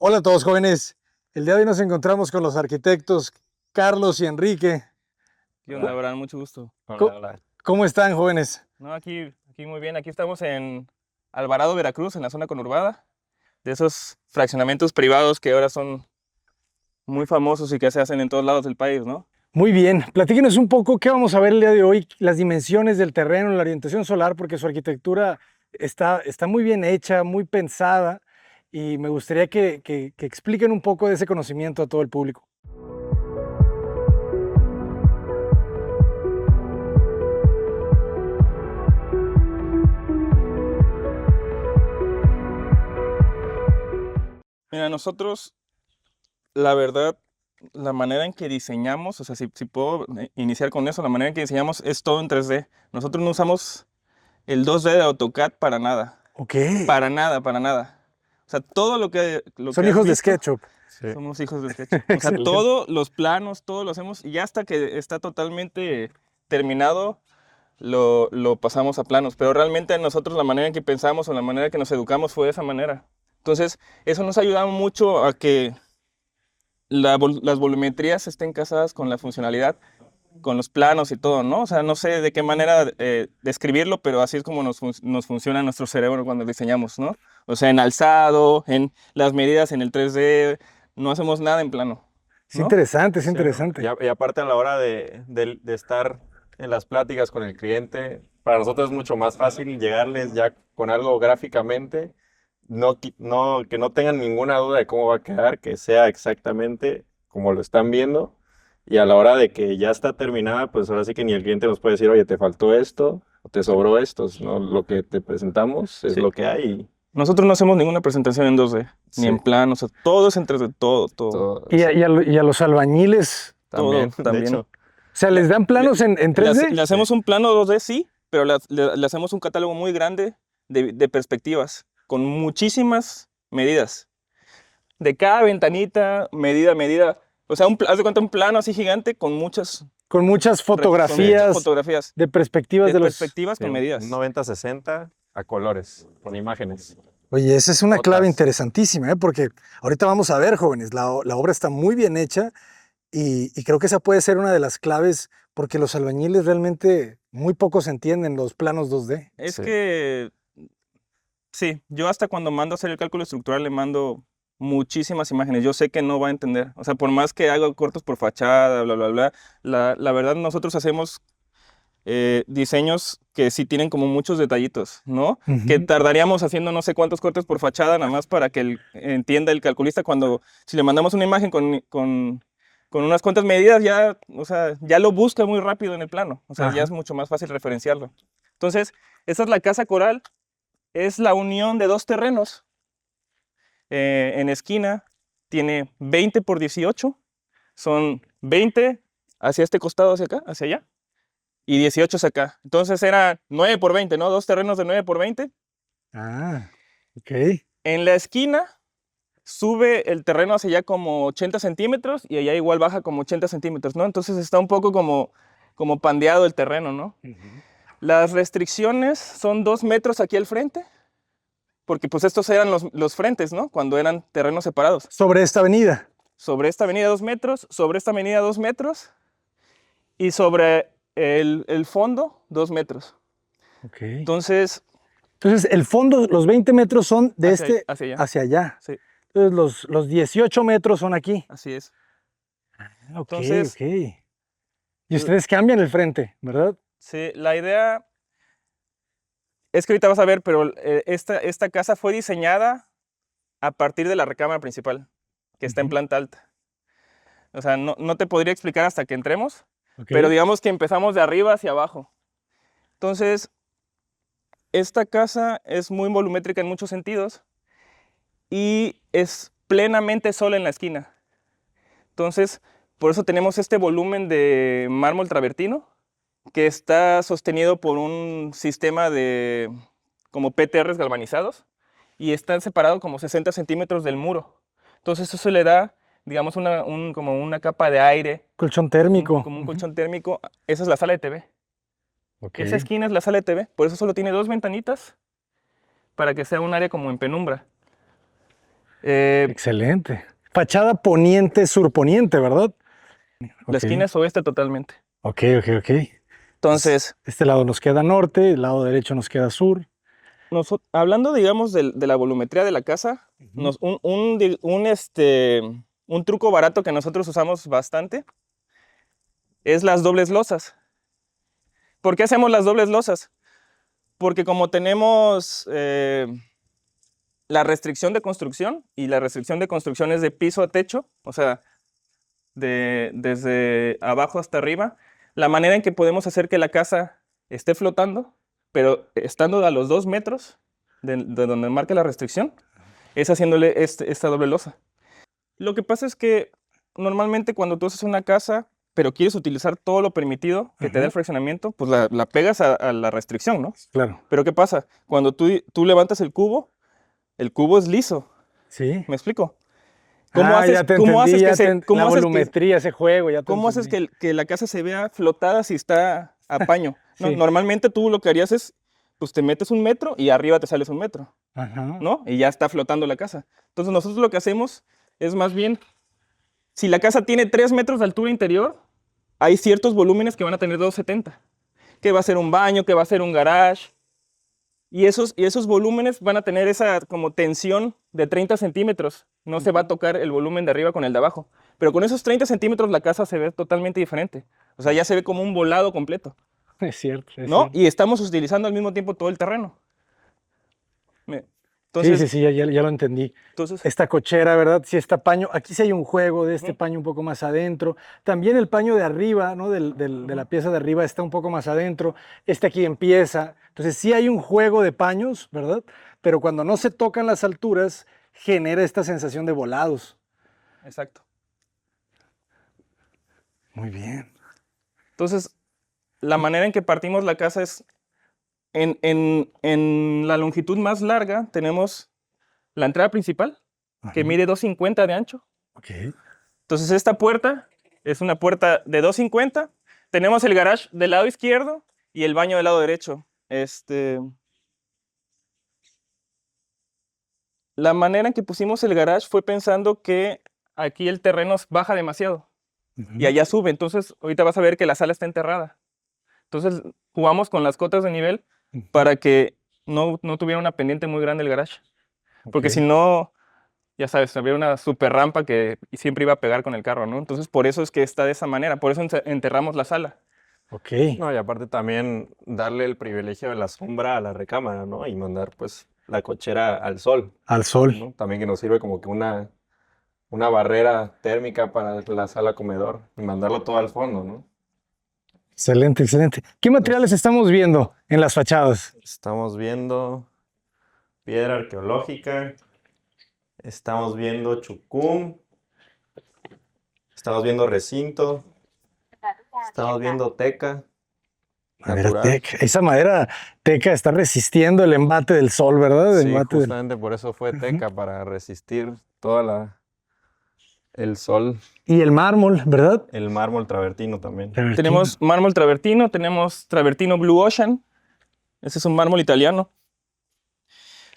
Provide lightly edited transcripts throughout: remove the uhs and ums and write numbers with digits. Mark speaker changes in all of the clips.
Speaker 1: Hola a todos jóvenes, el día de hoy nos encontramos con los arquitectos Carlos y Enrique.
Speaker 2: ¿Qué onda, Abraham? Mucho gusto.
Speaker 3: Hola.
Speaker 1: ¿Cómo están jóvenes?
Speaker 2: No, aquí muy bien. Aquí estamos en Alvarado, Veracruz, en la zona conurbada, de esos fraccionamientos privados que ahora son muy famosos y que se hacen en todos lados del país, ¿no?
Speaker 1: Muy bien, platíquenos un poco qué vamos a ver el día de hoy, las dimensiones del terreno, la orientación solar, porque su arquitectura está muy bien hecha, muy pensada, y me gustaría que expliquen un poco de ese conocimiento a todo el público.
Speaker 2: Mira, nosotros, la verdad, la manera en que diseñamos, o sea, si puedo iniciar con eso, la manera en que diseñamos es todo en 3D. Nosotros no usamos el 2D de AutoCAD para nada.
Speaker 1: Ok.
Speaker 2: Para nada, para nada. O sea, todo lo que
Speaker 1: Son
Speaker 2: has
Speaker 1: hijos de
Speaker 2: visto,
Speaker 1: SketchUp.
Speaker 3: Sí.
Speaker 2: somos hijos de SketchUp. O sea,
Speaker 1: Excelente.
Speaker 2: todos los planos, todo lo hacemos y ya hasta que está totalmente terminado, lo pasamos a planos. Pero realmente nosotros la manera en que pensamos o la manera en que nos educamos fue de esa manera. Entonces, eso nos ha ayudado mucho a que las volumetrías estén casadas con la funcionalidad, con los planos y todo, ¿no? O sea, no sé de qué manera describirlo, pero así es como nos funciona nuestro cerebro cuando diseñamos, ¿no? O sea, en alzado, en las medidas en el 3D, no hacemos nada en plano,
Speaker 1: Es
Speaker 2: ¿no?
Speaker 1: interesante, es
Speaker 3: Sí,
Speaker 1: interesante.
Speaker 3: y aparte a la hora de estar en las pláticas con el cliente, para nosotros es mucho más fácil llegarles ya con algo gráficamente, que no tengan ninguna duda de cómo va a quedar, que sea exactamente como lo están viendo. Y a la hora de que ya está terminada, pues ahora sí que ni el cliente nos puede decir, oye, te faltó esto, o te sobró esto, ¿no? Lo que te presentamos es
Speaker 2: Sí.
Speaker 3: lo que hay.
Speaker 2: Nosotros no hacemos ninguna presentación en 2D,
Speaker 3: Sí.
Speaker 2: ni en plano, o sea, todo es en 3D, todo.
Speaker 3: Todo,
Speaker 1: Y a los albañiles,
Speaker 3: también,
Speaker 2: todo, también.
Speaker 3: de hecho.
Speaker 1: o sea, ¿les dan planos en 3D?
Speaker 2: Le hacemos un plano 2D, sí, pero le hacemos un catálogo muy grande de perspectivas, con muchísimas medidas. De cada ventanita, medida. O sea, haz de cuenta un plano así gigante con muchas
Speaker 1: Con muchas fotografías
Speaker 2: fotografías
Speaker 1: de perspectivas de los...
Speaker 2: perspectivas con
Speaker 3: Sí,
Speaker 2: medidas.
Speaker 3: un 90-60 a colores, con imágenes.
Speaker 1: Oye, esa es una
Speaker 3: Notas.
Speaker 1: clave interesantísima, ¿eh? Porque ahorita vamos a ver, jóvenes, la obra está muy bien hecha y creo que esa puede ser una de las claves porque los albañiles realmente muy pocos entienden los planos 2D.
Speaker 2: Es
Speaker 3: Sí.
Speaker 2: que, sí, yo hasta cuando mando a hacer el cálculo estructural le mando muchísimas imágenes. Yo sé que no va a entender. O sea, por más que haga cortos por fachada, bla, bla, bla, la verdad nosotros hacemos diseños que sí tienen como muchos detallitos, ¿no? Que tardaríamos haciendo no sé cuántos cortes por fachada nada más para que entienda el calculista cuando, si le mandamos una imagen con unas cuantas medidas, ya, o sea, ya lo busca muy rápido en el plano. O sea, ya es mucho más fácil referenciarlo. Entonces, esta es la casa coral, es la unión de dos terrenos. En esquina tiene 20 por 18, son 20 hacia este costado, hacia acá, hacia allá, y 18 hacia acá. Entonces era 9 por 20, ¿no? Dos terrenos de 9 por 20.
Speaker 1: Ah, ok.
Speaker 2: En la esquina sube el terreno hacia allá como 80 centímetros y allá igual baja como 80 centímetros, ¿no? Entonces está un poco como pandeado el terreno, ¿no? Las restricciones son 2 metros aquí al frente, porque pues estos eran los frentes, ¿no? Cuando eran terrenos separados.
Speaker 1: Sobre esta avenida.
Speaker 2: Sobre esta avenida 2 metros, sobre esta avenida 2 metros y sobre el fondo 2 metros.
Speaker 1: Ok.
Speaker 2: Entonces,
Speaker 1: el fondo, los 20 metros son de
Speaker 2: hacia allá.
Speaker 1: hacia allá.
Speaker 2: Sí,
Speaker 1: Entonces los 18 metros son aquí.
Speaker 2: así es.
Speaker 1: Ok,
Speaker 2: Entonces,
Speaker 1: ok. Y ustedes cambian el frente, ¿verdad?
Speaker 2: Sí, la idea es que ahorita vas a ver, pero esta casa fue diseñada a partir de la recámara principal, que está en planta alta. O sea, no te podría explicar hasta que entremos, pero digamos que empezamos de arriba hacia abajo. Entonces, esta casa es muy volumétrica en muchos sentidos y es plenamente sola en la esquina. Entonces, por eso tenemos este volumen de mármol travertino que está sostenido por un sistema de como PTRs galvanizados y están separados como 60 centímetros del muro. Entonces eso le da, digamos, como una capa de aire.
Speaker 1: Colchón térmico.
Speaker 2: Como un colchón térmico. Esa es la sala de TV.
Speaker 1: Okay.
Speaker 2: Esa esquina es la sala de TV, por eso solo tiene 2 ventanitas para que sea un área como en penumbra.
Speaker 1: Excelente. Fachada poniente, surponiente, ¿verdad?
Speaker 2: La
Speaker 1: Ok,
Speaker 2: esquina es oeste totalmente.
Speaker 1: ok.
Speaker 2: Entonces,
Speaker 1: Este lado nos queda norte, el lado derecho nos queda sur.
Speaker 2: hablando, digamos, de la volumetría de la casa,
Speaker 1: Ujú.
Speaker 2: un truco barato que nosotros usamos bastante es las dobles losas. ¿Por qué hacemos las dobles losas? Porque como tenemos la restricción de construcción, y la restricción de construcción es de piso a techo, o sea, desde abajo hasta arriba, la manera en que podemos hacer que la casa esté flotando, pero estando a los 2 metros de donde marca la restricción, es haciéndole esta doble losa. Lo que pasa es que normalmente cuando tú haces una casa, pero quieres utilizar todo lo permitido que te da el
Speaker 1: Ajá,
Speaker 2: fraccionamiento, pues la pegas a la restricción, ¿no?
Speaker 1: claro.
Speaker 2: Pero ¿qué pasa? Cuando tú levantas el cubo es liso.
Speaker 1: Sí.
Speaker 2: ¿Me explico?
Speaker 1: Ah, ya te
Speaker 2: Cómo
Speaker 1: entendí,
Speaker 2: haces que
Speaker 1: la volumetría, ese juego, ya te
Speaker 2: cómo haces
Speaker 1: entendí.
Speaker 2: que la casa se vea flotada si está a paño? ¿No?
Speaker 1: Sí.
Speaker 2: Normalmente tú lo que harías es, pues te metes 1 metro y arriba te sales 1 metro,
Speaker 1: Ajá.
Speaker 2: ¿no? Y ya está flotando la casa. Entonces nosotros lo que hacemos es más bien, si la casa tiene 3 metros de altura interior, hay ciertos volúmenes que van a tener 270, que va a ser un baño, que va a ser un garage, y esos volúmenes van a tener esa como tensión de 30 centímetros. No se va a tocar el volumen de arriba con el de abajo. Pero con esos 30 centímetros la casa se ve totalmente diferente. O sea, ya se ve como un volado completo,
Speaker 1: Es cierto, es
Speaker 2: ¿no?
Speaker 1: cierto.
Speaker 2: Y estamos utilizando al mismo tiempo todo el terreno. Me-
Speaker 1: Sí, sí,
Speaker 2: Entonces,
Speaker 1: sí, ya lo entendí.
Speaker 2: entonces,
Speaker 1: Esta cochera, ¿verdad? Sí, está paño. Aquí sí hay un juego de este
Speaker 2: ujú,
Speaker 1: paño un poco más adentro. También el paño de arriba, ¿no? De la
Speaker 2: ujú.
Speaker 1: pieza de arriba está un poco más adentro. Este aquí empieza. Entonces sí hay un juego de paños, ¿verdad? Pero cuando no se tocan las alturas, genera esta sensación de volados.
Speaker 2: Exacto.
Speaker 1: Muy bien.
Speaker 2: Entonces, la manera en que partimos la casa es, en la longitud más larga tenemos la entrada principal, que
Speaker 1: Ajá.
Speaker 2: mide 250 de ancho.
Speaker 1: Ok.
Speaker 2: Entonces esta puerta es una puerta de 250. Tenemos el garage del lado izquierdo y el baño del lado derecho. La manera en que pusimos el garage fue pensando que aquí el terreno baja demasiado y
Speaker 1: Ujú.
Speaker 2: allá sube. Entonces ahorita vas a ver que la sala está enterrada. Entonces jugamos con las cotas de nivel
Speaker 1: Ujú.
Speaker 2: para que no tuviera una pendiente muy grande el garage.
Speaker 1: Ok.
Speaker 2: Porque si no, ya sabes, había una super rampa que siempre iba a pegar con el carro, ¿no? Entonces por eso es que está de esa manera. Por eso enterramos la sala.
Speaker 1: Ok.
Speaker 3: No, y aparte también darle el privilegio de la sombra a la recámara, ¿no? Y mandar pues la cochera al sol,
Speaker 1: Al sol.
Speaker 3: ¿no? También que nos sirve como que una barrera térmica para la sala comedor y mandarlo todo al fondo, ¿no?
Speaker 1: Excelente, excelente. ¿Qué materiales estamos viendo en las fachadas?
Speaker 3: Estamos viendo piedra arqueológica, estamos viendo chucum, estamos viendo recinto, estamos viendo teca
Speaker 1: Madera
Speaker 3: natural.
Speaker 1: teca. Esa madera teca está resistiendo el embate del sol, ¿verdad? El
Speaker 3: Sí,
Speaker 1: embate del...
Speaker 3: justamente por eso fue
Speaker 1: Ujú.
Speaker 3: teca, para resistir toda el sol,
Speaker 1: Y el mármol, ¿verdad?
Speaker 3: el mármol travertino también.
Speaker 2: Tenemos
Speaker 1: Travertino.
Speaker 2: mármol travertino, tenemos travertino Blue Ocean. Ese es un mármol italiano.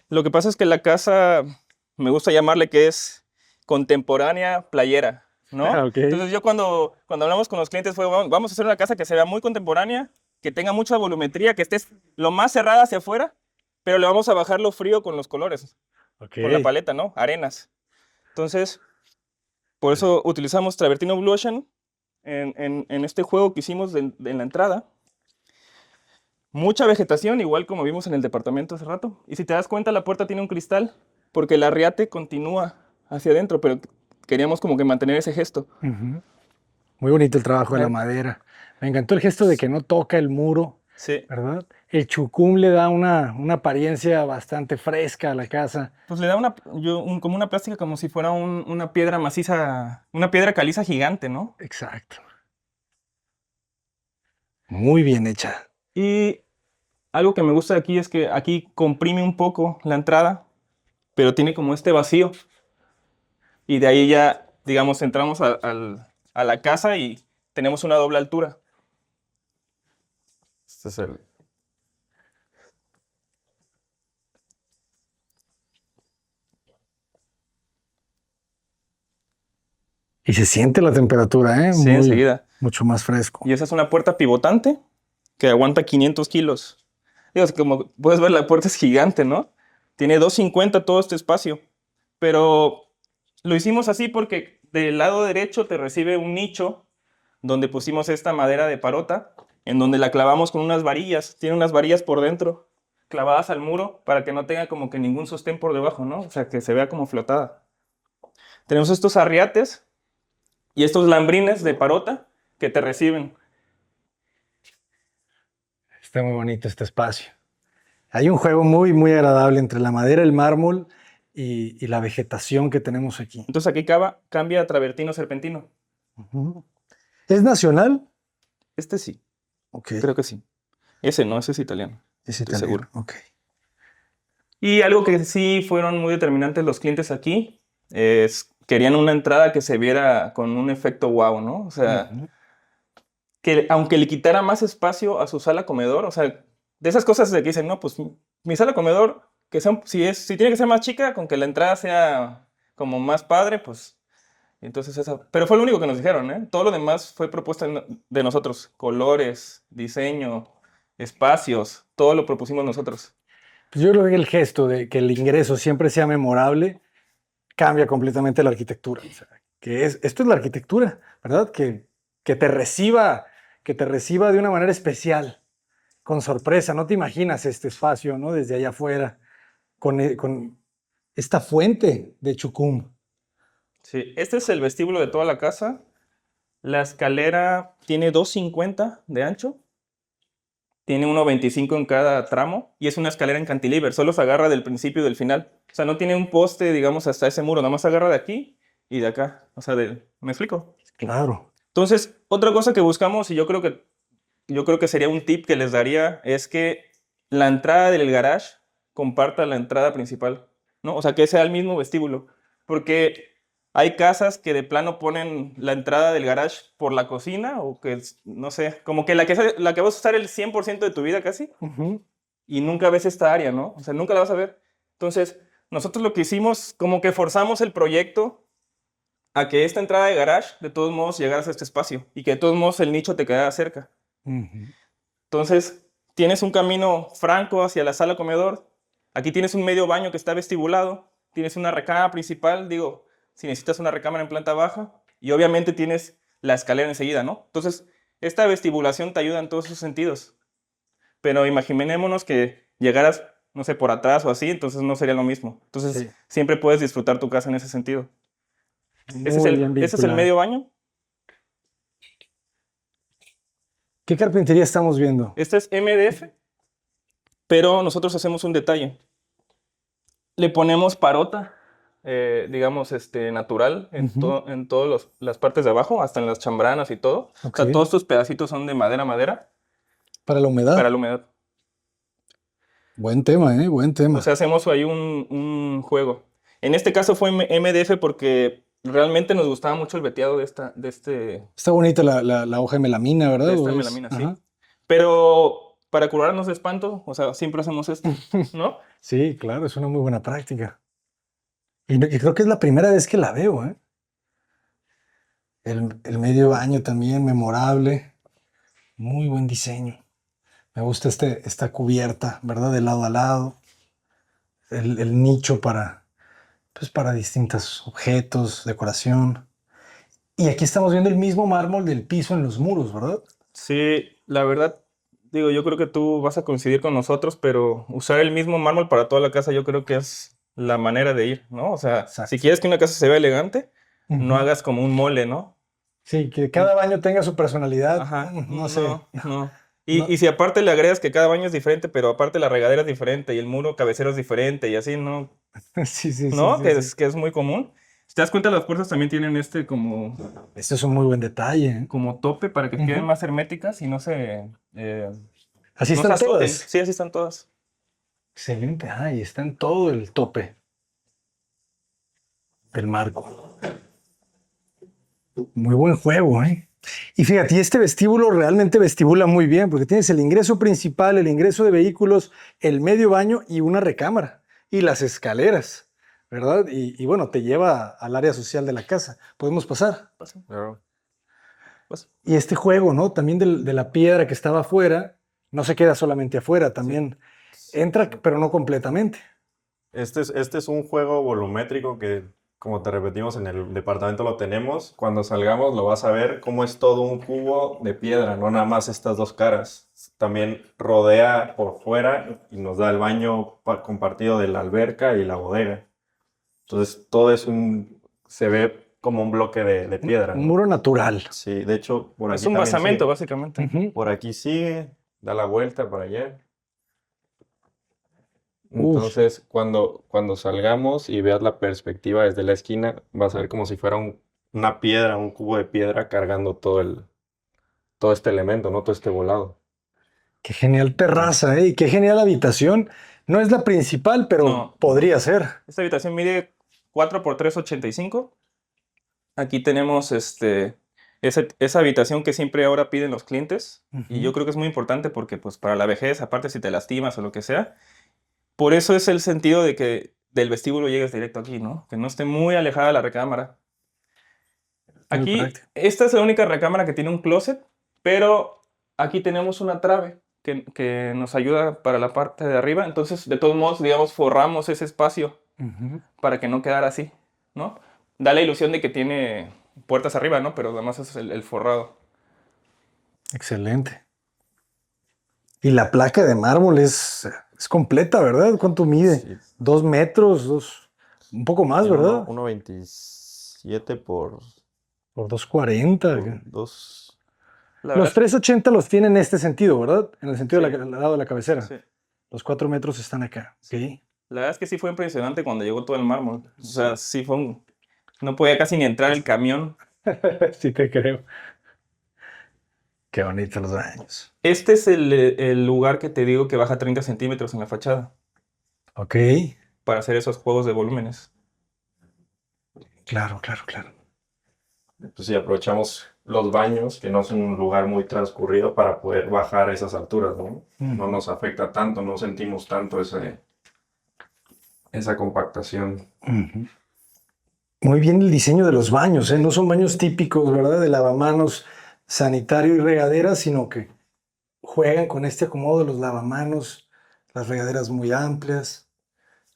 Speaker 2: Lo que pasa es que la casa, me gusta llamarle que es contemporánea playera, ¿no?
Speaker 1: Ok.
Speaker 2: Entonces yo cuando hablamos con los clientes fue, vamos a hacer una casa que se vea muy contemporánea, que tenga mucha volumetría, que esté lo más cerrada hacia afuera, pero le vamos a bajar lo frío con los colores,
Speaker 1: Ok.
Speaker 2: con la paleta, ¿no? Arenas. Entonces, por eso utilizamos travertino Blue Ocean en este juego que hicimos en la entrada. Mucha vegetación, igual como vimos en el departamento hace rato. Y si te das cuenta, la puerta tiene un cristal, porque el arriate continúa hacia adentro, pero queríamos como que mantener ese gesto.
Speaker 1: Ujú. Muy bonito el trabajo de la
Speaker 2: Ajá.
Speaker 1: madera. Me encantó el gesto de que no toca el muro,
Speaker 2: Sí,
Speaker 1: ¿verdad? El chucum le da una apariencia bastante fresca a la casa.
Speaker 2: pues le da como una plástica, como si fuera una piedra maciza, una piedra caliza gigante, ¿no?
Speaker 1: Exacto. Muy bien hecha.
Speaker 2: Y algo que me gusta de aquí es que aquí comprime un poco la entrada, pero tiene como este vacío. Y de ahí ya, digamos, entramos a la casa y tenemos una doble altura.
Speaker 3: Este es el,
Speaker 1: Y se siente la temperatura, ¿eh?
Speaker 2: Sí, enseguida.
Speaker 1: Mucho más fresco.
Speaker 2: Y esa es una puerta pivotante que aguanta 500 kilos. Digo, como puedes ver, la puerta es gigante, ¿no? Tiene 250 todo este espacio. Pero lo hicimos así porque del lado derecho te recibe un nicho donde pusimos esta madera de parota, en donde la clavamos con unas varillas. Tiene unas varillas por dentro, clavadas al muro, para que no tenga como que ningún sostén por debajo, ¿no? O sea, que se vea como flotada. Tenemos estos arriates y estos lambrines de parota que te reciben.
Speaker 1: Está muy bonito este espacio. Hay un juego muy, muy agradable entre la madera, el mármol y la vegetación que tenemos aquí.
Speaker 2: Entonces aquí cambia a travertino serpentino.
Speaker 1: Ujú. ¿Es nacional?
Speaker 2: Este sí,
Speaker 1: Ok.
Speaker 2: creo que sí. Ese no, ese es italiano.
Speaker 1: Es
Speaker 2: estoy
Speaker 1: italiano.
Speaker 2: seguro.
Speaker 1: Ok.
Speaker 2: Y algo que sí fueron muy determinantes los clientes aquí es querían una entrada que se viera con un efecto wow, ¿no? O sea,
Speaker 1: Ujú.
Speaker 2: que aunque le quitara más espacio a su sala comedor, o sea, de esas cosas de que dicen, no, pues mi sala comedor, que sea, si tiene que ser más chica, con que la entrada sea como más padre, pues entonces esa. Pero fue lo único que nos dijeron, ¿eh? Todo lo demás fue propuesta de nosotros, colores, diseño, espacios, todo lo propusimos nosotros.
Speaker 1: Pues yo creo que el gesto de que el ingreso siempre sea memorable cambia completamente la arquitectura. O sea, esto es la arquitectura, ¿verdad? Que te reciba, que te reciba de una manera especial, con sorpresa. No te imaginas este espacio, ¿no? Desde allá afuera, con esta fuente de Chucum.
Speaker 2: Sí, este es el vestíbulo de toda la casa. La escalera tiene 2,50 de ancho. Tiene 1,25 en cada tramo y es una escalera en cantilever, solo se agarra del principio y del final. O sea, no tiene un poste, digamos, hasta ese muro, nada más se agarra de aquí y de acá. O sea, ¿me explico?
Speaker 1: Claro.
Speaker 2: Entonces, otra cosa que buscamos, y yo creo que sería un tip que les daría, es que la entrada del garage comparta la entrada principal, ¿no? O sea, que sea el mismo vestíbulo. Porque hay casas que de plano ponen la entrada del garage por la cocina o que, no sé, como que la que vas a usar el 100% de tu vida casi
Speaker 1: Ujú.
Speaker 2: y nunca ves esta área, ¿no? O sea, nunca la vas a ver. Entonces, nosotros lo que hicimos, como que forzamos el proyecto a que esta entrada de garage, de todos modos, llegaras a este espacio y que de todos modos el nicho te quedara cerca.
Speaker 1: Ujú.
Speaker 2: Entonces, tienes un camino franco hacia la sala comedor. Aquí tienes un medio baño que está vestibulado. Tienes una recámara principal, digo, si necesitas una recámara en planta baja. Y obviamente tienes la escalera enseguida, ¿no? Entonces, esta vestibulación te ayuda en todos esos sentidos. Pero imaginémonos que llegaras, no sé, por atrás o así, entonces no sería lo mismo. Entonces,
Speaker 1: Sí.
Speaker 2: siempre puedes disfrutar tu casa en ese sentido.
Speaker 1: Muy bien
Speaker 2: Ese es el
Speaker 1: vinculado.
Speaker 2: medio baño.
Speaker 1: ¿Qué carpintería estamos viendo?
Speaker 2: Este es MDF, pero nosotros hacemos un detalle. Le ponemos parota, digamos, natural
Speaker 1: Ujú.
Speaker 2: en todas las partes de abajo, hasta en las chambranas y todo. O
Speaker 1: Ok.
Speaker 2: sea, todos estos pedacitos son de madera a madera
Speaker 1: Para la humedad.
Speaker 2: para la humedad.
Speaker 1: Buen tema, ¿eh? Buen
Speaker 2: O
Speaker 1: tema.
Speaker 2: sea, hacemos ahí un juego. En este caso fue MDF porque realmente nos gustaba mucho el veteado
Speaker 1: Está bonita la hoja de melamina, ¿verdad?
Speaker 2: de esta
Speaker 1: ¿O es?
Speaker 2: melamina, sí.
Speaker 1: Ajá.
Speaker 2: Pero para curarnos de espanto, o sea, siempre hacemos esto, ¿no?
Speaker 1: Sí, claro, es una muy buena práctica. Y creo que es la primera vez que la veo, ¿eh? El medio baño también, memorable. Muy buen diseño. Me gusta esta cubierta, ¿verdad? De lado a lado. El nicho para distintos objetos, decoración. Y aquí estamos viendo el mismo mármol del piso en los muros, ¿verdad?
Speaker 2: Sí, la verdad, digo, yo creo que tú vas a coincidir con nosotros, pero usar el mismo mármol para toda la casa yo creo que es la manera de ir, ¿no? O sea, si
Speaker 1: Exacto.
Speaker 2: quieres que una casa se vea elegante, no
Speaker 1: Ujú.
Speaker 2: hagas como un mole, ¿no?
Speaker 1: Sí, que cada baño tenga su personalidad.
Speaker 2: Ajá,
Speaker 1: No sé.
Speaker 2: no.
Speaker 1: No.
Speaker 2: Y si aparte le agregas que cada baño es diferente, pero aparte la regadera es diferente y el muro cabecero es diferente y así, ¿no?
Speaker 1: Sí, sí, sí,
Speaker 2: ¿No?
Speaker 1: sí,
Speaker 2: Que
Speaker 1: sí.
Speaker 2: es muy común. Si te das cuenta, las puertas también tienen
Speaker 1: Este es un muy buen detalle, ¿eh?
Speaker 2: como tope para que queden
Speaker 1: Ujú.
Speaker 2: más herméticas y
Speaker 1: Así
Speaker 2: no se
Speaker 1: están
Speaker 2: azoten.
Speaker 1: todas.
Speaker 2: Sí, así están todas.
Speaker 1: Excelente. Y está en todo el tope del marco. Muy buen juego, ¿eh? Y fíjate, y este vestíbulo realmente vestibula muy bien, porque tienes el ingreso principal, el ingreso de vehículos, el medio baño y una recámara. Y las escaleras. ¿verdad? Y bueno, te lleva al área social de la casa. ¿Podemos pasar?
Speaker 3: Claro.
Speaker 2: Pues,
Speaker 1: Y este juego, ¿no? También de la piedra que estaba afuera, no se queda solamente afuera, también entra, pero no completamente.
Speaker 3: Este es un juego volumétrico que, como te repetimos, en el departamento lo tenemos. Cuando salgamos lo vas a ver cómo es todo un cubo de piedra, no nada más estas dos caras. También rodea por fuera y nos da el baño compartido de la alberca y la bodega. Entonces todo se ve como un bloque de piedra,
Speaker 1: Un
Speaker 3: ¿no?
Speaker 1: muro natural.
Speaker 3: Sí, de hecho, por
Speaker 2: es
Speaker 3: aquí
Speaker 2: un
Speaker 3: también
Speaker 2: basamento,
Speaker 3: sigue.
Speaker 2: básicamente.
Speaker 1: Ujú.
Speaker 3: Por aquí sigue, da la vuelta para allá.
Speaker 1: Uf.
Speaker 3: Entonces, cuando salgamos y veas la perspectiva desde la esquina, vas a ver como si fuera una piedra, un cubo de piedra cargando todo este elemento, ¿no? Todo este volado.
Speaker 1: Qué genial terraza, ¿eh? Y qué genial habitación. No es la principal, pero
Speaker 2: No.
Speaker 1: podría ser.
Speaker 2: Esta habitación mide 4 por 3,85. Aquí tenemos esa habitación que siempre ahora piden los clientes. Y yo creo que es muy importante porque pues para la vejez, aparte si te lastimas o lo que sea, por eso es el sentido de que del vestíbulo llegues directo aquí, ¿no? Que no esté muy alejada la recámara.
Speaker 1: Muy
Speaker 2: Aquí,
Speaker 1: práctico.
Speaker 2: esta es la única recámara que tiene un closet, pero aquí tenemos una trave que nos ayuda para la parte de arriba. Entonces, de todos modos, digamos, forramos ese espacio
Speaker 1: Ujú.
Speaker 2: para que no quedara así, ¿no? Da la ilusión de que tiene puertas arriba, ¿no? Pero además es el forrado.
Speaker 1: Excelente. Y la placa de mármol es completa, ¿verdad? ¿Cuánto mide?
Speaker 3: Sí.
Speaker 1: 2 metros, un poco más, ¿verdad?
Speaker 3: 1.27
Speaker 1: Por 2,40.
Speaker 3: por 2.
Speaker 2: La
Speaker 1: Los
Speaker 2: verdad,
Speaker 1: 3,80 los tienen en este sentido, ¿verdad? En el sentido
Speaker 2: Sí.
Speaker 1: del lado de la cabecera.
Speaker 2: sí.
Speaker 1: Los 4 metros están acá. ¿Ok?
Speaker 2: La verdad es que sí fue impresionante cuando llegó todo el mármol. O sea, sí fue no podía casi ni entrar el camión.
Speaker 1: Sí te creo. Qué bonitos los baños.
Speaker 2: Este es el lugar que te digo que baja 30 centímetros en la fachada
Speaker 1: Ok.
Speaker 2: para hacer esos juegos de volúmenes.
Speaker 1: Claro, claro, claro.
Speaker 3: Pues sí, aprovechamos los baños, que no son un lugar muy transcurrido, para poder bajar a esas alturas, ¿no? No nos afecta tanto, no sentimos tanto esa compactación.
Speaker 1: Ujú. Muy bien el diseño de los baños, ¿eh? No son baños típicos, ¿verdad? De lavamanos, sanitario y regadera, sino que juegan con este acomodo de los lavamanos, las regaderas muy amplias.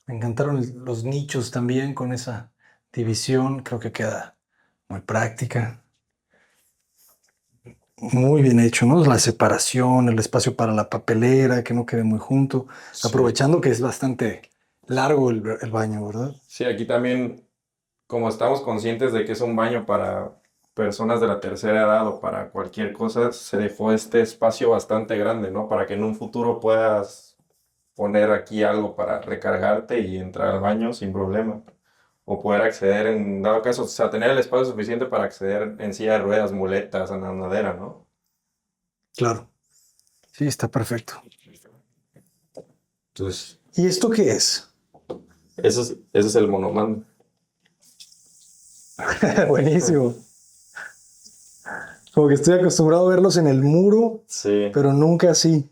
Speaker 1: Me encantaron los nichos también con esa división, creo que queda muy práctica. Muy bien hecho, ¿no? La separación, el espacio para la papelera, que no quede muy junto,
Speaker 3: Sí.
Speaker 1: aprovechando que es bastante largo el baño, ¿verdad?
Speaker 3: Sí, aquí también, como estamos conscientes de que es un baño para personas de la tercera edad o para cualquier cosa, se dejó este espacio bastante grande, ¿no? Para que en un futuro puedas poner aquí algo para recargarte y entrar al baño sin problema. O poder acceder en dado caso, o sea, tener el espacio suficiente para acceder en silla de ruedas, muletas, andadera, ¿no?
Speaker 1: Claro. Sí, está perfecto.
Speaker 3: Entonces,
Speaker 1: ¿Y esto qué es?
Speaker 3: ese es el monomando.
Speaker 1: Buenísimo. Como que estoy acostumbrado a verlos en el muro,
Speaker 3: Sí,
Speaker 1: pero nunca así.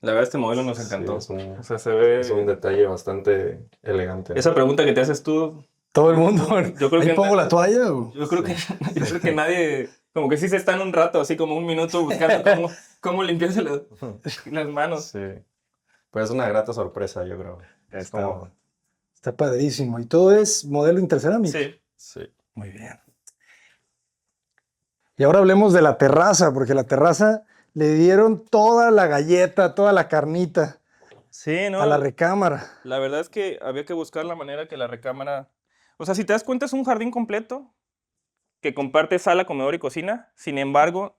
Speaker 2: La verdad, este modelo nos
Speaker 3: sí,
Speaker 2: encantó.
Speaker 3: es un,
Speaker 2: O sea, se ve...
Speaker 3: es un detalle bastante elegante, ¿no?
Speaker 2: Esa pregunta que te haces tú,
Speaker 1: Todo el mundo.
Speaker 2: Yo creo
Speaker 1: ¿Ahí
Speaker 2: que-
Speaker 1: pongo la toalla? ¿O?
Speaker 2: yo creo que nadie... Como que sí se están un rato, así como un minuto buscando cómo limpiarse las manos.
Speaker 3: Sí. Pues es una grata sorpresa, yo creo. Es
Speaker 1: Está,
Speaker 3: como,
Speaker 1: está padrísimo. Y todo es modelo intercerámica.
Speaker 2: Sí.
Speaker 3: sí.
Speaker 1: Muy bien. Y ahora hablemos de la terraza, porque la terraza le dieron toda la galleta, toda la carnita
Speaker 2: Sí, ¿no?
Speaker 1: a la recámara.
Speaker 2: La verdad es que había que buscar la manera que la recámara... O sea, si te das cuenta, es un jardín completo que comparte sala, comedor y cocina. Sin embargo,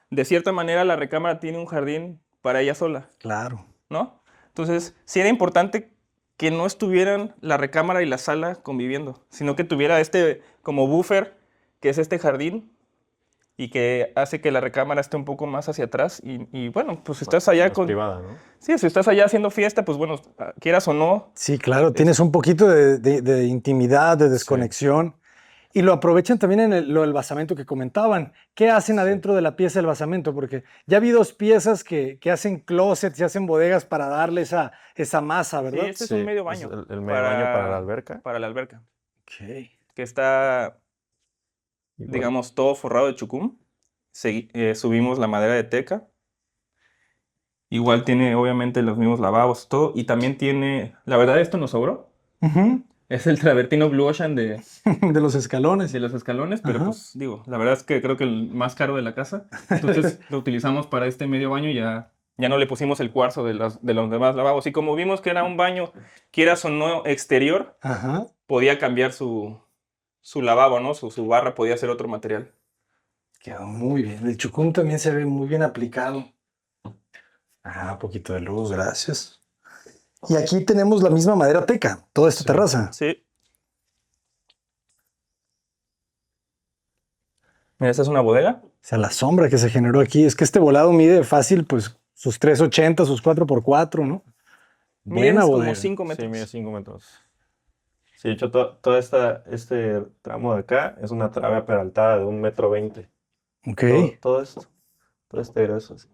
Speaker 2: de cierta manera, la recámara tiene un jardín para ella sola,
Speaker 1: Claro.
Speaker 2: ¿no? Entonces, sí era importante que no estuvieran la recámara y la sala conviviendo, sino que tuviera como buffer, que es este jardín, y que hace que la recámara esté un poco más hacia atrás. Y bueno, pues si estás allá
Speaker 3: Más privada, ¿no?
Speaker 2: Sí, si estás allá haciendo fiesta, pues bueno, quieras o no.
Speaker 1: Sí, claro, tienes un poquito de intimidad, de desconexión. Y lo aprovechan también en lo del basamento que comentaban. ¿Qué hacen
Speaker 3: Sí.
Speaker 1: adentro de la pieza del basamento? Porque ya vi dos piezas que hacen closets y hacen bodegas para darle esa masa,
Speaker 2: Sí,
Speaker 1: ¿verdad?
Speaker 2: este es un medio
Speaker 3: es
Speaker 2: baño.
Speaker 3: el medio baño para la alberca.
Speaker 2: Para la alberca.
Speaker 1: Ok.
Speaker 2: Que está,
Speaker 3: Igual.
Speaker 2: digamos, todo forrado de chucum. Subimos la madera de teca. Igual tiene, obviamente, los mismos lavabos, todo. Y también tiene, la verdad, esto nos sobró.
Speaker 1: Ujú.
Speaker 2: Es el travertino Blue Ocean de
Speaker 1: De los escalones.
Speaker 2: los escalones, pero
Speaker 1: Ajá.
Speaker 2: pues digo, la verdad es que creo que el más caro de la casa. Entonces lo utilizamos para este medio baño y ya no le pusimos el cuarzo de los demás lavabos. Y como vimos que era un baño, quieras o no, exterior,
Speaker 1: Ajá.
Speaker 2: podía cambiar su lavabo, ¿no? Su barra podía ser otro material.
Speaker 1: Quedó muy bien. El chucum también se ve muy bien aplicado. Ah, un poquito de luz, gracias. Y aquí tenemos la misma madera teca, toda esta terraza.
Speaker 2: Sí. Mira, esta es una bodega.
Speaker 1: O sea, la sombra que se generó aquí. Es que este volado mide fácil, pues, sus 380, sus 4x4, ¿no?
Speaker 2: Miren,
Speaker 1: Buena
Speaker 2: es como
Speaker 1: bodega.
Speaker 2: 5 metros.
Speaker 3: Sí, mide 5 metros. Sí, de hecho, este tramo de acá es una trave peraltada de 1,20 m.
Speaker 1: Ok.
Speaker 3: Todo esto, todo este grueso, así.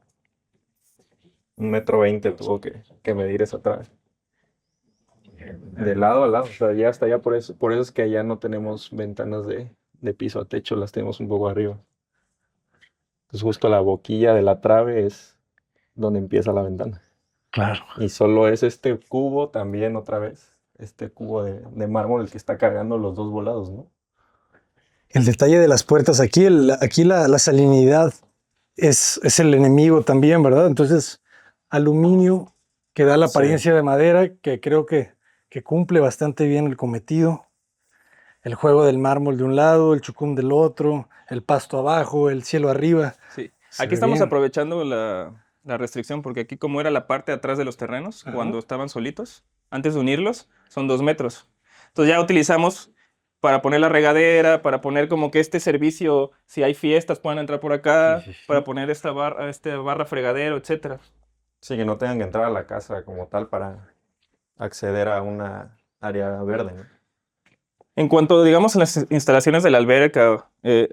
Speaker 3: 1,20 m tuvo que medir esa trave. De lado a lado, o sea, ya hasta allá, por eso es que allá no tenemos ventanas de piso a techo, las tenemos un poco arriba. Entonces justo la boquilla de la trave es donde empieza la ventana.
Speaker 1: Claro.
Speaker 3: Y solo es este cubo también otra vez, este cubo de mármol el que está cargando los dos volados, ¿no?
Speaker 1: El detalle de las puertas aquí, aquí la salinidad es el enemigo también, ¿verdad? Entonces, aluminio que da la
Speaker 3: Sí.
Speaker 1: apariencia de madera, que creo que cumple bastante bien el cometido. El juego del mármol de un lado, el chucum del otro, el pasto abajo, el cielo arriba.
Speaker 2: Sí.
Speaker 1: Se
Speaker 2: Aquí
Speaker 1: ve
Speaker 2: estamos
Speaker 1: bien.
Speaker 2: aprovechando la restricción porque aquí como era la parte de atrás de los terrenos,
Speaker 1: Ajá.
Speaker 2: cuando estaban solitos, antes de unirlos, son 2 metros. Entonces ya utilizamos para poner la regadera, para poner como que este servicio, si hay fiestas puedan entrar por acá,
Speaker 1: Sí, sí, sí.
Speaker 2: para poner esta barra fregadero, etcétera.
Speaker 3: Sí, que no tengan que entrar a la casa como tal para acceder a una área verde, ¿no?
Speaker 2: En cuanto, digamos, a las instalaciones de la alberca,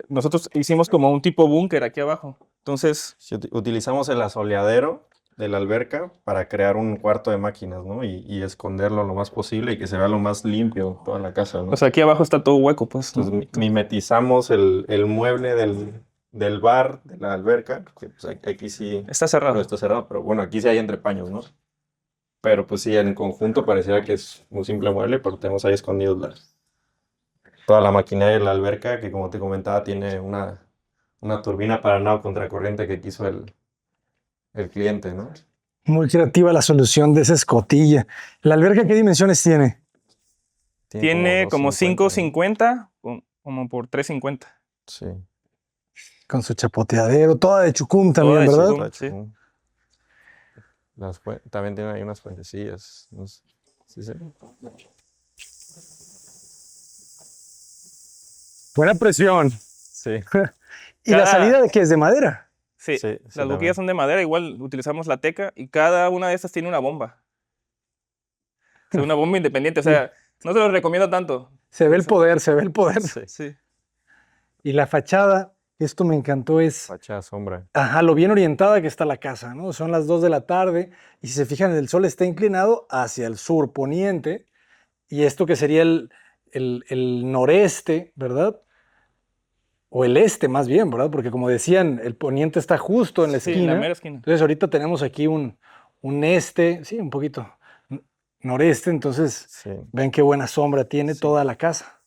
Speaker 2: nosotros hicimos como un tipo búnker aquí abajo. Entonces,
Speaker 3: Sí, utilizamos el asoleadero de la alberca para crear un cuarto de máquinas, ¿no? Y esconderlo lo más posible y que se vea lo más limpio toda la casa, ¿no?
Speaker 2: o sea, aquí abajo está todo hueco, pues, ¿no?
Speaker 3: Entonces mimetizamos el mueble del bar, de la alberca, que pues aquí sí
Speaker 2: Está cerrado.
Speaker 3: no está cerrado, pero bueno, aquí sí hay entrepaños, ¿no? Pero pues sí, en conjunto pareciera que es un simple mueble, pero tenemos ahí escondidos toda la maquinaria de la alberca, que como te comentaba, tiene una turbina para nado contracorriente que quiso el cliente, ¿no?
Speaker 1: Muy creativa la solución de esa escotilla. ¿La alberca qué dimensiones tiene?
Speaker 2: Tiene como
Speaker 3: 250,
Speaker 2: 5.50 como por 3.50.
Speaker 3: sí.
Speaker 1: Con su chapoteadero, toda de chucum también,
Speaker 2: de
Speaker 1: ¿verdad?
Speaker 2: chucum.
Speaker 3: Toda
Speaker 2: Sí.
Speaker 3: chingón. También tiene ahí unas fuentecillas. No sé. Sí, sí.
Speaker 1: Buena presión.
Speaker 3: Sí,
Speaker 1: ¿Y la
Speaker 2: Cada-
Speaker 1: salida de qué es de madera?
Speaker 2: Sí,
Speaker 3: sí, sí,
Speaker 2: las
Speaker 3: también.
Speaker 2: boquillas son de madera, igual utilizamos la teca y cada una de estas tiene una bomba. O sea, una bomba independiente, o sea, no se los recomiendo tanto.
Speaker 1: Se ve el poder, se ve el poder.
Speaker 3: Sí.
Speaker 2: Sí.
Speaker 1: Y la fachada, esto me encantó, es,
Speaker 3: Fachada sombra.
Speaker 1: ajá, lo bien orientada que está la casa, ¿no? Son las 2 de la tarde y si se fijan, el sol está inclinado hacia el sur poniente y esto que sería el noreste, ¿verdad? O el este más bien, ¿verdad? Porque como decían, el poniente está justo en la
Speaker 2: Sí,
Speaker 1: esquina.
Speaker 2: la mera esquina.
Speaker 1: Entonces ahorita tenemos aquí un este, sí, un poquito noreste, entonces
Speaker 3: Sí.
Speaker 1: ven qué buena sombra tiene
Speaker 3: Sí.
Speaker 1: toda la casa.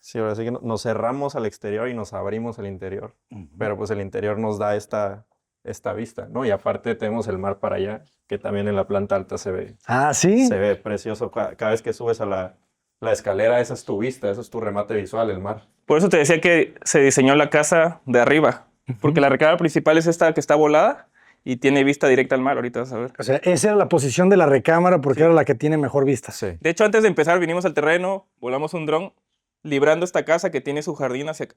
Speaker 3: Sí, ahora sí que nos cerramos al exterior y nos abrimos al interior. Pero pues el interior nos da esta vista, ¿no? Y aparte tenemos el mar para allá, que también en la planta alta se ve.
Speaker 1: Ah, sí.
Speaker 3: Se ve precioso. Cada vez que subes a la escalera, esa es tu vista, eso es tu remate visual, el mar.
Speaker 2: Por eso te decía que se diseñó la casa de arriba, porque la recámara principal es esta que está volada y tiene vista directa al mar, ahorita vas a ver.
Speaker 1: O sea, esa era la posición de la recámara porque
Speaker 2: Sí.
Speaker 1: era la que tiene mejor vista.
Speaker 3: Sí.
Speaker 2: De hecho, antes de empezar vinimos al terreno, volamos un dron, librando esta casa que tiene su jardín hacia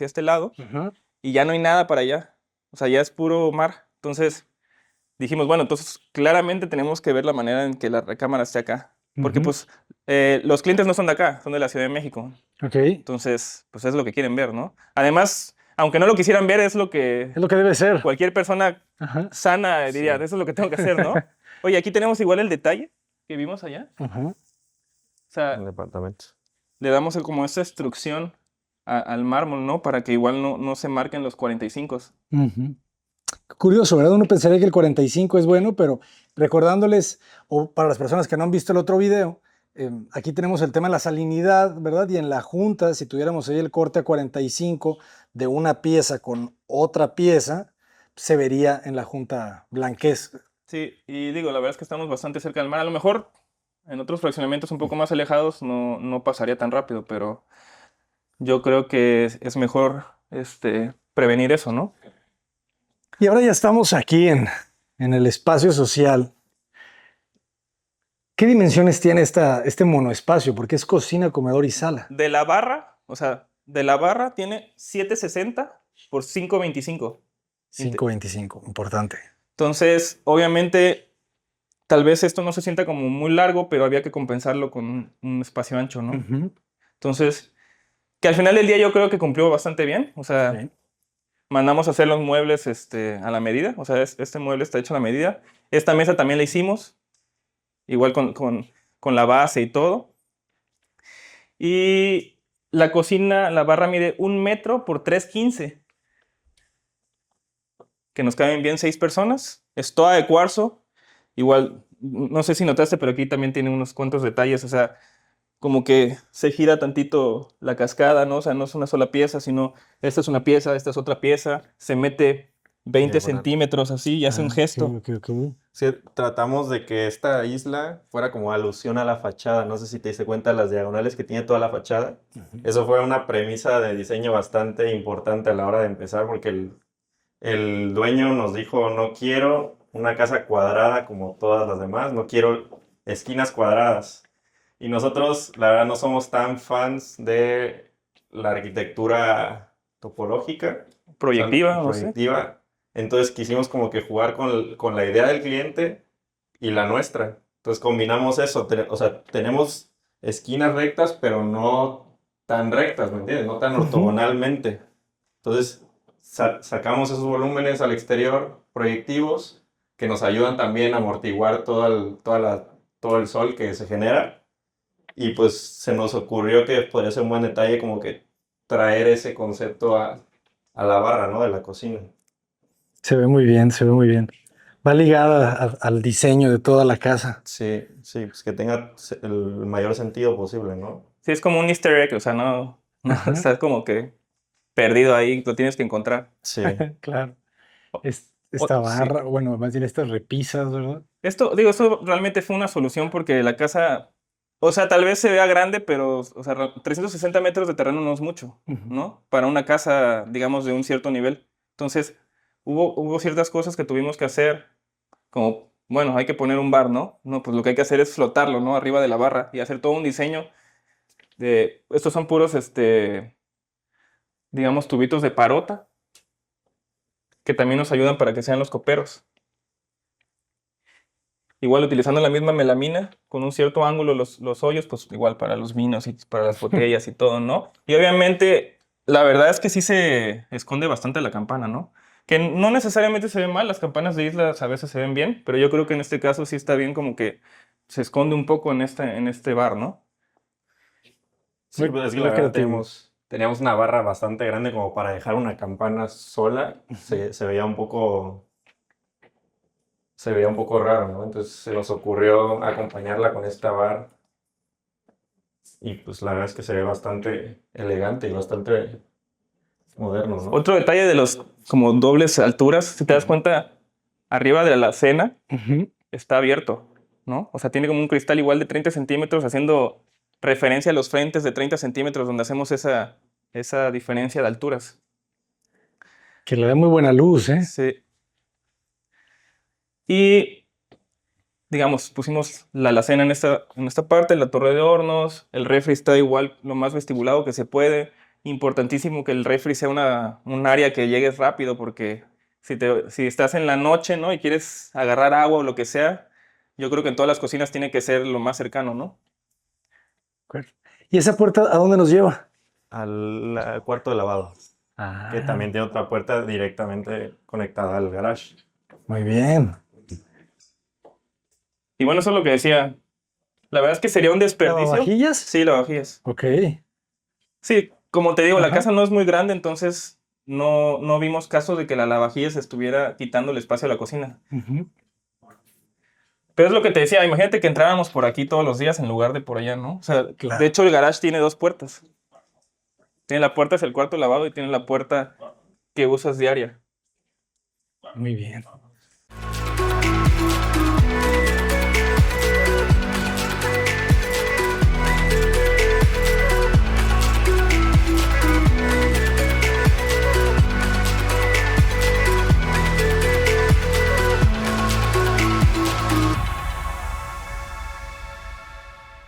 Speaker 2: este lado
Speaker 1: Ajá.
Speaker 2: y ya no hay nada para allá. O sea, ya es puro mar. Entonces dijimos, bueno, entonces claramente tenemos que ver la manera en que la recámara esté acá. Porque
Speaker 1: Ujú.
Speaker 2: pues los clientes no son de acá, son de la Ciudad de México.
Speaker 1: Ok.
Speaker 2: Entonces, pues es lo que quieren ver, ¿no? Además, aunque no lo quisieran ver, es lo que
Speaker 1: Es lo que debe ser.
Speaker 2: cualquier persona
Speaker 1: Ajá.
Speaker 2: sana diría,
Speaker 3: Sí,
Speaker 2: eso es lo que tengo que hacer, ¿no? Oye, aquí tenemos igual el detalle que vimos allá.
Speaker 1: Ajá.
Speaker 2: O
Speaker 3: el
Speaker 2: sea,
Speaker 3: departamento.
Speaker 2: le damos como esa instrucción al mármol, ¿no? Para que igual no se marquen los 45.
Speaker 1: Ujú. Curioso, ¿verdad? Uno pensaría que el 45 es bueno, pero recordándoles, o para las personas que no han visto el otro video, aquí tenemos el tema de la salinidad, ¿verdad? Y en la junta, si tuviéramos ahí el corte a 45 de una pieza con otra pieza, se vería en la junta blanquez.
Speaker 2: Sí, y digo, la verdad es que estamos bastante cerca del mar. A lo mejor en otros fraccionamientos un poco más alejados no pasaría tan rápido, pero yo creo que es mejor prevenir eso, ¿no?
Speaker 1: Y ahora ya estamos aquí en el espacio social. ¿Qué dimensiones tiene este monoespacio? Porque es cocina, comedor y sala.
Speaker 2: De la barra, o sea, de la barra tiene 760 por 525.
Speaker 1: 5.25, importante.
Speaker 2: Entonces, obviamente, tal vez esto no se sienta como muy largo, pero había que compensarlo con un espacio ancho, ¿no?
Speaker 1: Ujú.
Speaker 2: Entonces, que al final del día yo creo que cumplió bastante bien. O sea,
Speaker 1: Sí.
Speaker 2: mandamos a hacer los muebles a la medida. O sea, este mueble está hecho a la medida. Esta mesa también la hicimos, igual con la base y todo. Y la cocina, la barra mide 1 metro por 315, que nos caben bien 6 personas. Es toda de cuarzo. Igual, no sé si notaste, pero aquí también tiene unos cuantos detalles. O sea, como que se gira tantito la cascada, ¿no? O sea, no es una sola pieza, sino esta es una pieza, esta es otra pieza. Se mete 20
Speaker 3: Diagonal.
Speaker 2: centímetros así y hace un
Speaker 1: Ah,
Speaker 2: gesto.
Speaker 1: ok, ok, ok.
Speaker 3: Sí, tratamos de que esta isla fuera como alusión a la fachada. No sé si te diste cuenta de las diagonales que tiene toda la fachada. Eso fue una premisa de diseño bastante importante a la hora de empezar, porque el dueño nos dijo, no quiero una casa cuadrada como todas las demás, no quiero esquinas cuadradas. Y nosotros, la verdad, no somos tan fans de la arquitectura topológica, o sea,
Speaker 2: Proyectiva, no sé.
Speaker 3: proyectiva. Entonces quisimos como que jugar con la idea del cliente y la nuestra. Entonces combinamos eso, o sea, tenemos esquinas rectas, pero no tan rectas, ¿me entiendes? No tan
Speaker 1: Ujú.
Speaker 3: ortogonalmente. Entonces sacamos esos volúmenes al exterior proyectivos que nos ayudan también a amortiguar todo el sol que se genera. Y pues se nos ocurrió que podría ser un buen detalle como que traer ese concepto a la barra, ¿no? De la cocina.
Speaker 1: Se ve muy bien, se ve muy bien. Va ligada al diseño de toda la casa.
Speaker 3: Sí, sí, pues que tenga el mayor sentido posible, ¿no?
Speaker 2: Sí, es como un easter egg, o sea, no
Speaker 1: Ajá.
Speaker 2: estás como que perdido ahí, lo tienes que encontrar.
Speaker 3: Sí,
Speaker 1: Claro. Esta
Speaker 2: Sí.
Speaker 1: barra, bueno, más bien estas repisas, ¿verdad?
Speaker 2: Esto realmente fue una solución porque la casa, o sea, tal vez se vea grande, pero, o sea, 360 metros de terreno no es mucho,
Speaker 1: Ujú.
Speaker 2: ¿no? Para una casa, digamos, de un cierto nivel. Entonces, hubo ciertas cosas que tuvimos que hacer, como, bueno, hay que poner un bar, ¿no? No, pues lo que hay que hacer es flotarlo, ¿no? Arriba de la barra y hacer todo un diseño estos son puros, digamos, tubitos de parota, que también nos ayudan para que sean los coperos. Igual utilizando la misma melamina, con un cierto ángulo los hoyos, pues igual para los vinos y para las botellas y todo, ¿no? Y obviamente, la verdad es que sí se esconde bastante la campana, ¿no? Que no necesariamente se ve mal, las campanas de islas a veces se ven bien, pero yo creo que en este caso sí está bien como que se esconde un poco en este bar, ¿no?
Speaker 3: sí,
Speaker 1: Muy,
Speaker 3: pues es que la
Speaker 1: muy
Speaker 3: verdad
Speaker 1: creativo.
Speaker 3: teníamos una barra bastante grande como para dejar una campana sola.
Speaker 1: Ujú.
Speaker 3: Se veía un poco raro, ¿no? Entonces se nos ocurrió acompañarla con esta barra y pues la verdad es que se ve bastante elegante y bastante moderno, ¿no?
Speaker 2: Otro detalle de los como dobles alturas, si te das cuenta, arriba de la alacena
Speaker 1: Ujú.
Speaker 2: está abierto, ¿no? O sea, tiene como un cristal igual de 30 centímetros, haciendo referencia a los frentes de 30 centímetros, donde hacemos esa diferencia de alturas.
Speaker 1: Que le da muy buena luz, ¿eh?
Speaker 2: Sí. Y, digamos, pusimos la alacena en esta parte, la torre de hornos, el refri está igual, lo más vestibulado que se puede. Importantísimo que el refri sea un área que llegues rápido, porque si estás en la noche, ¿no? Y quieres agarrar agua o lo que sea, Yo creo que en todas las cocinas tiene que ser lo más cercano, ¿no?
Speaker 1: ¿Y esa puerta a dónde nos lleva?
Speaker 3: Al cuarto de lavado, que también tiene otra puerta directamente conectada al garage.
Speaker 1: Muy bien.
Speaker 2: Y bueno, eso es lo que decía. La verdad es que sería un desperdicio.
Speaker 1: ¿Lavavajillas?
Speaker 2: Sí, lavavajillas.
Speaker 1: Ok.
Speaker 2: Sí, como te digo, la
Speaker 1: Ajá.
Speaker 2: casa no es muy grande, entonces no vimos casos de que la lavavajillas estuviera quitando el espacio a la cocina.
Speaker 1: Ujú.
Speaker 2: Pero es lo que te decía, imagínate que entráramos por aquí todos los días en lugar de por allá, ¿no? O sea,
Speaker 1: Claro.
Speaker 2: de hecho el garage tiene 2 puertas. Tiene la puerta hacia el cuarto de lavado y tiene la puerta que usas diaria.
Speaker 1: Muy bien.